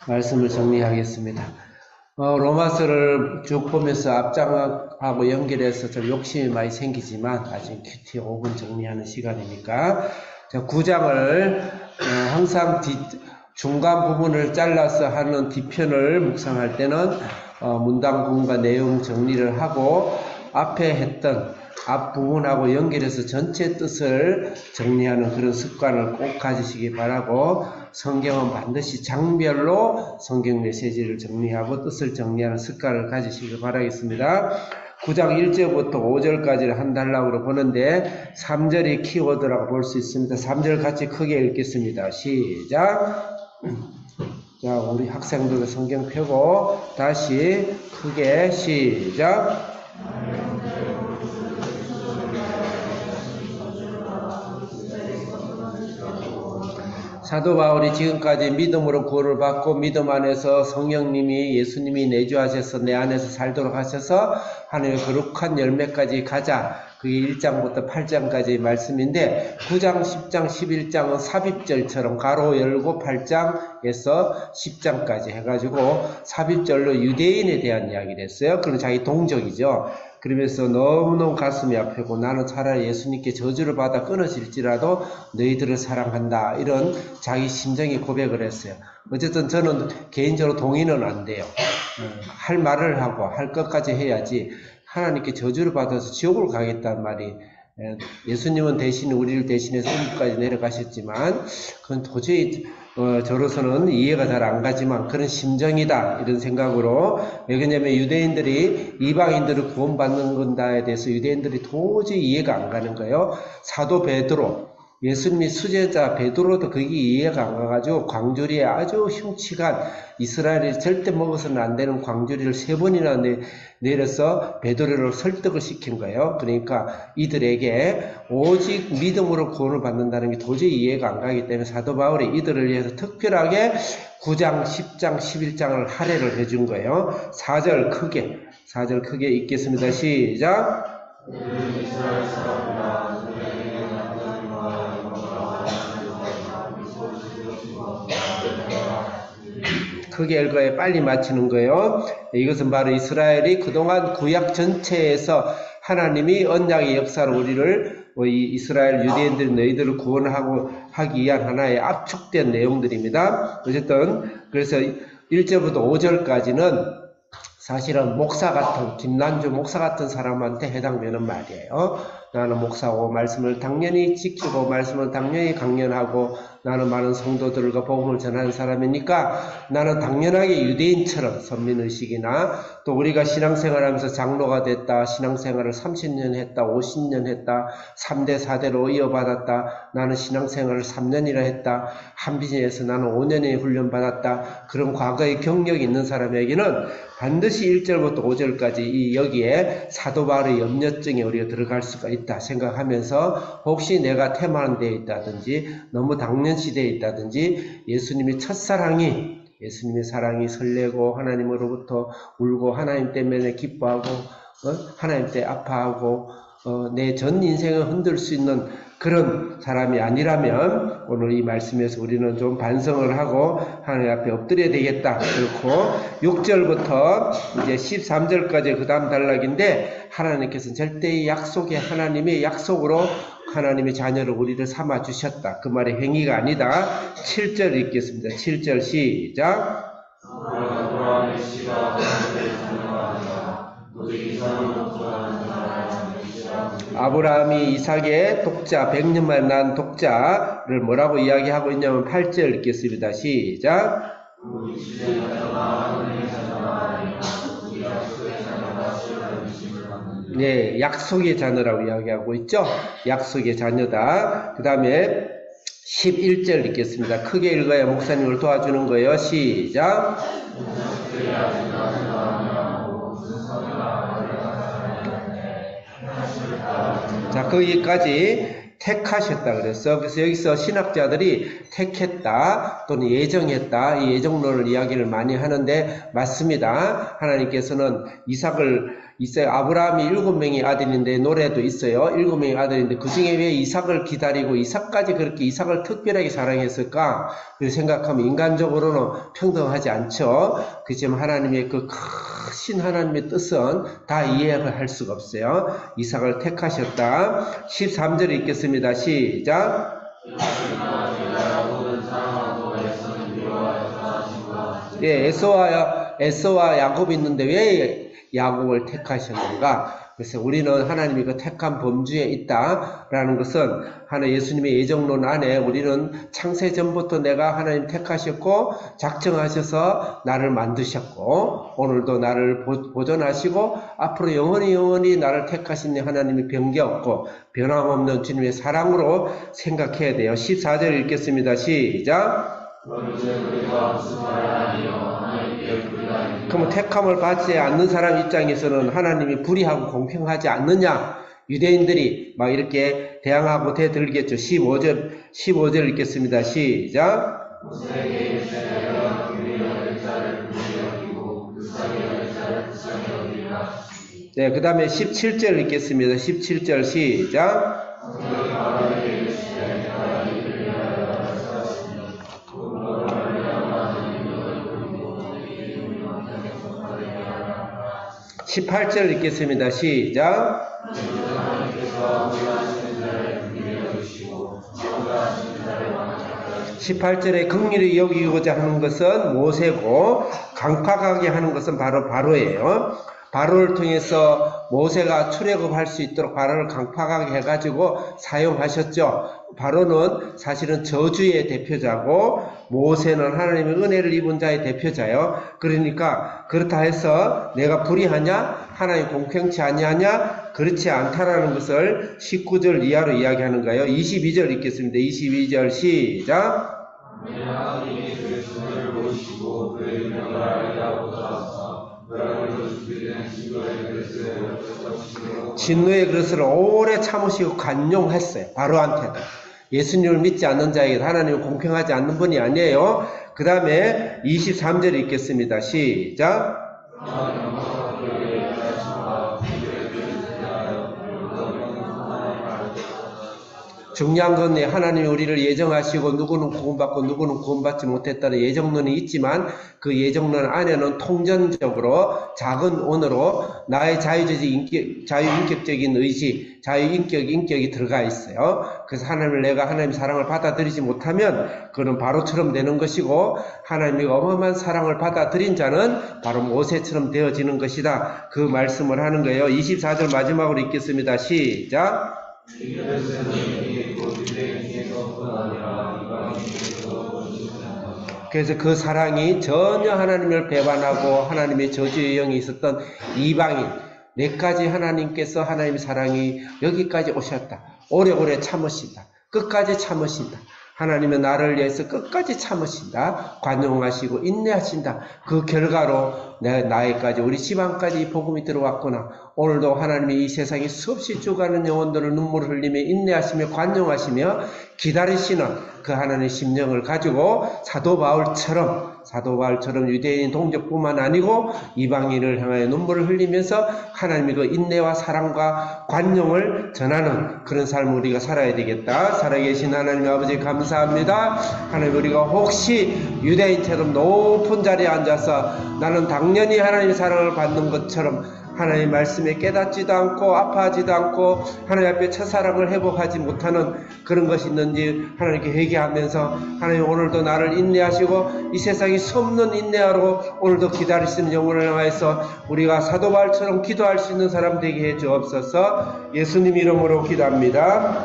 말씀을 정리하겠습니다. 로마서를 쭉 보면서 앞장하고 연결해서 좀 욕심이 많이 생기지만 아직 큐티 5분 정리하는 시간이니까 9장을 항상 중간 부분을 잘라서 하는 뒤편을 묵상할 때는 문당 부분과 내용 정리를 하고 앞에 했던 앞부분하고 연결해서 전체 뜻을 정리하는 그런 습관을 꼭 가지시기 바라고, 성경은 반드시 장별로 성경 메시지를 정리하고 뜻을 정리하는 습관을 가지시기 바라겠습니다. 9장 1절부터 5절까지를 한 단락으로 보는데 3절이 키워드라고 볼 수 있습니다. 3절 같이 크게 읽겠습니다. 시작. 자, 우리 학생들도 성경 펴고 다시 크게 시작. 사도 바울이 지금까지 믿음으로 구원을 받고 믿음 안에서 성령님이 예수님이 내주하셔서 내 안에서 살도록 하셔서 하나님의 거룩한 열매까지 가자, 그게 1장부터 8장까지의 말씀인데 9장, 10장, 11장은 삽입절처럼 가로 열고 8장에서 10장까지 해가지고 삽입절로 유대인에 대한 이야기를 했어요. 그건 자기 동족이죠. 그러면서 너무너무 가슴이 아프고 나는 차라리 예수님께 저주를 받아 끊어질지라도 너희들을 사랑한다, 이런 자기 심정의 고백을 했어요. 어쨌든 저는 개인적으로 동의는 안 돼요. 할 말을 하고 할 것까지 해야지 하나님께 저주를 받아서 지옥을 가겠다는 말이, 예수님은 대신 우리를 대신해서 천국까지 내려가셨지만 그건 도저히 저로서는 이해가 잘 안 가지만 그런 심정이다, 이런 생각으로. 왜냐하면 유대인들이 이방인들을 구원받는 건다에 대해서 유대인들이 도저히 이해가 안 가는 거예요. 사도 베드로, 예수님이 수제자 베드로도 그게 이해가 안 가가지고 광주리에 아주 흉측한, 이스라엘이 절대 먹어서는 안 되는 광주리를 3번이나 내려서 베드로를 설득을 시킨 거예요. 그러니까 이들에게 오직 믿음으로 구원을 받는다는 게 도저히 이해가 안 가기 때문에 사도 바울이 이들을 위해서 특별하게 9장, 10장, 11장을 할애를 해준 거예요. 4절 크게 읽겠습니다. 시작. 크게 읽어야 빨리 마치는 거예요. 이것은 바로 이스라엘이 그동안 구약 전체에서 하나님이 언약의 역사로 우리를, 이스라엘 유대인들이 너희들을 구원하기 위한 하나의 압축된 내용들입니다. 어쨌든 그래서 1절부터 5절까지는 사실은 목사 같은, 김난주 목사 같은 사람한테 해당되는 말이에요. 나는 목사고 말씀을 당연히 지키고 말씀을 당연히 강연하고 나는 많은 성도들과 복음을 전하는 사람이니까 나는 당연하게 유대인처럼 선민의식이나, 또 우리가 신앙생활하면서 장로가 됐다, 신앙생활을 30년 했다, 50년 했다, 3대 4대로 이어받았다, 나는 신앙생활을 3년이나 했다, 한비전에서 나는 5년의 훈련받았다, 그런 과거의 경력이 있는 사람에게는 반드시 1절부터 5절까지 여기에 사도 바울의 염려증에 우리가 들어갈 수가 있다 생각하면서, 혹시 내가 태만되어 있다든지 너무 당연시되어 있다든지 예수님의 첫사랑이, 예수님의 사랑이 설레고 하나님으로부터 울고 하나님 때문에 기뻐하고 하나님 때 아파하고 내 전 인생을 흔들 수 있는 그런 사람이 아니라면 오늘 이 말씀에서 우리는 좀 반성을 하고 하나님 앞에 엎드려야 되겠다. 그렇고 6절부터 이제 13절까지 그 다음 단락인데, 하나님께서는 절대의 약속의 하나님의 약속으로 하나님의 자녀를 우리를 삼아 주셨다, 그 말이 행위가 아니다. 7절 읽겠습니다. 7절 시작. 아브라함이 이삭의 독자, 100년 만에 난 독자를 뭐라고 이야기하고 있냐면 8절 읽겠습니다. 시작. 네, 약속의 자녀라고 이야기하고 있죠. 약속의 자녀다. 그 다음에 11절 읽겠습니다. 크게 읽어야 목사님을 도와주는 거예요. 시작. 자, 거기까지 택하셨다 그랬어. 그래서 여기서 신학자들이 택했다 또는 예정했다, 이 예정론을 이야기를 많이 하는데 맞습니다. 하나님께서는 이삭을 아브라함이 7명의 아들인데 노래도 있어요. 7명의 아들인데 그 중에 왜 이삭을 기다리고 이삭까지 그렇게 이삭을 특별하게 사랑했을까? 그 생각하면 인간적으로는 평등하지 않죠. 그렇지만 하나님의 그 크신 하나님의 뜻은 다 이해할 수가 없어요. 이삭을 택하셨다. 13절 읽겠습니다. 시작. 예, 에서와 야곱이 있는데 왜 야곱을 택하셨는가? 그래서 우리는 하나님이 그 택한 범주에 있다라는 것은 하나님 예수님의 예정론 안에 우리는 창세 전부터 내가 하나님 택하셨고 작정하셔서 나를 만드셨고 오늘도 나를 보존하시고 앞으로 영원히 나를 택하신 하나님이 변개 없고 변함없는 주님의 사랑으로 생각해야 돼요. 14절 읽겠습니다. 시작. 그럼 택함을 받지 않는 사람 입장에서는 하나님이 불의하고 공평하지 않느냐? 유대인들이 막 이렇게 대항하고 대들겠죠. 15절 읽겠습니다. 시작. 네, 그 다음에 17절 읽겠습니다. 17절 시작. (18절) 읽겠습니다. 시작. 18절에 긍휼히 여기고자 하는 것은 모세고 강팍하게 하는 것은 바로예요. 바로를 통해서 모세가 출애굽할 수 있도록 바로를 강팍하게 해가지고 사용하셨죠. 바로는 사실은 저주의 대표자고 모세는 하나님의 은혜를 입은 자의 대표자요. 그러니까 그렇다 해서 내가 불의하냐? 하나님 공평치 아니하냐? 그렇지 않다라는 것을 19절 이하로 이야기하는 거예요. 22절 읽겠습니다. 22절 시작. 진노의 그릇을 오래 참으시고 관용했어요. 바로한테도. 예수님을 믿지 않는 자에게 하나님은 공평하지 않는 분이 아니에요. 그 다음에 23절 읽겠습니다. 시작. 중요한 건 하나님이 우리를 예정하시고 누구는 구원받고 누구는 구원받지 못했다는 예정론이 있지만 그 예정론 안에는 통전적으로 작은 원으로 나의 자유인격적인 의지, 인격이 들어가 있어요. 그래서 내가 하나님의 사랑을 받아들이지 못하면 그는 바로처럼 되는 것이고 하나님의 어마어마한 사랑을 받아들인 자는 바로 모세처럼 되어지는 것이다. 그 말씀을 하는 거예요. 24절 마지막으로 읽겠습니다. 시작. 그래서 그 사랑이 전혀 하나님을 배반하고 하나님의 저주의 영이 있었던 이방인 내까지 하나님께서 하나님의 사랑이 여기까지 오셨다. 오래오래 참으신다. 끝까지 참으신다. 하나님은 나를 위해서 끝까지 참으신다. 관용하시고 인내하신다. 그 결과로 나에까지 우리 집안까지 이 복음이 들어왔구나. 오늘도 하나님이 이 세상에 수없이 죽어가는 영혼들을 눈물을 흘리며 인내하시며 관용하시며 기다리시는 그 하나님의 심령을 가지고 사도 바울처럼 유대인 동족뿐만 아니고 이방인을 향하여 눈물을 흘리면서 하나님의 그 인내와 사랑과 관용을 전하는 그런 삶을 우리가 살아야 되겠다. 살아계신 하나님 아버지 감사합니다. 하나님 우리가 혹시 유대인처럼 높은 자리에 앉아서 나는 당연히 하나님의 사랑을 받는 것처럼 하나님 말씀에 깨닫지도 않고 아파하지도 않고 하나님 앞에 첫사랑을 회복하지 못하는 그런 것이 있는지 하나님께 회개하면서 하나님 오늘도 나를 인내하시고 이 세상이 수없는 인내하러 오늘도 기다리시는 영혼을 향해서 우리가 사도 바울처럼 기도할 수 있는 사람 되게 해 주옵소서. 예수님 이름으로 기도합니다.